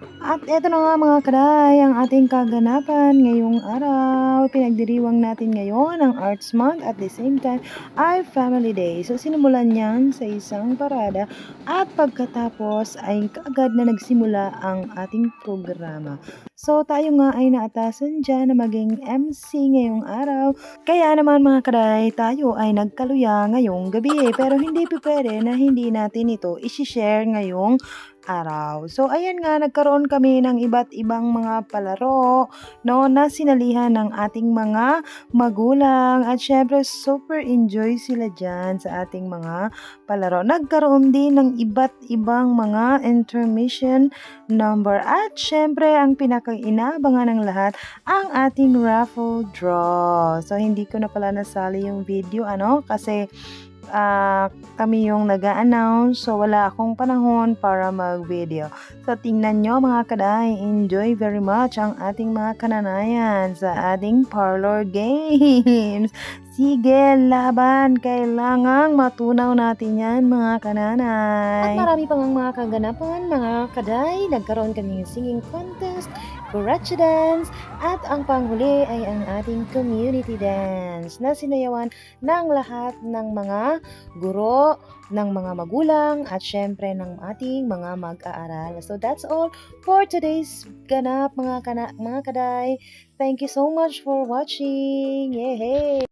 At eto na nga mga kaday, ang ating kaganapan ngayong araw. Pinagdiriwang natin ngayon ang Arts Month at the same time ay Family Day. So sinimulan niyan sa isang parada at pagkatapos ay kaagad na nagsimula ang ating programa. So tayo nga ay naatasan dyan na maging MC ngayong araw. Kaya naman mga kaday, tayo ay nagkaluya ngayong gabi. Pero hindi pwede na hindi natin ito isi-share ngayong araw. So ayan nga, nagkaroon kami ng iba't ibang mga palaro, no, na sinalihan ng ating mga magulang at syempre super enjoy sila dyan sa ating mga palaro. Nagkaroon din ng iba't ibang mga intermission number at syempre ang pinaka-inabangan ng lahat, ang ating raffle draw. So hindi ko na pala nasali yung video kasi kami yung nag-a-announce, so wala akong panahon para mag-video. So tingnan nyo mga kaday, enjoy very much ang ating mga kananayan sa ating parlor games. Sige, laban! Kailangang matunaw natin yan mga kananay. At marami pang mga kaganapan mga kaday. Nagkaroon kami ng singing contest, Karachi dance, at ang panghuli ay ang ating community dance na sinayawan ng lahat ng mga guro, ng mga magulang, at syempre ng ating mga mag-aaral. So that's all for today's ganap mga kaday. Thank you so much for watching. Yay!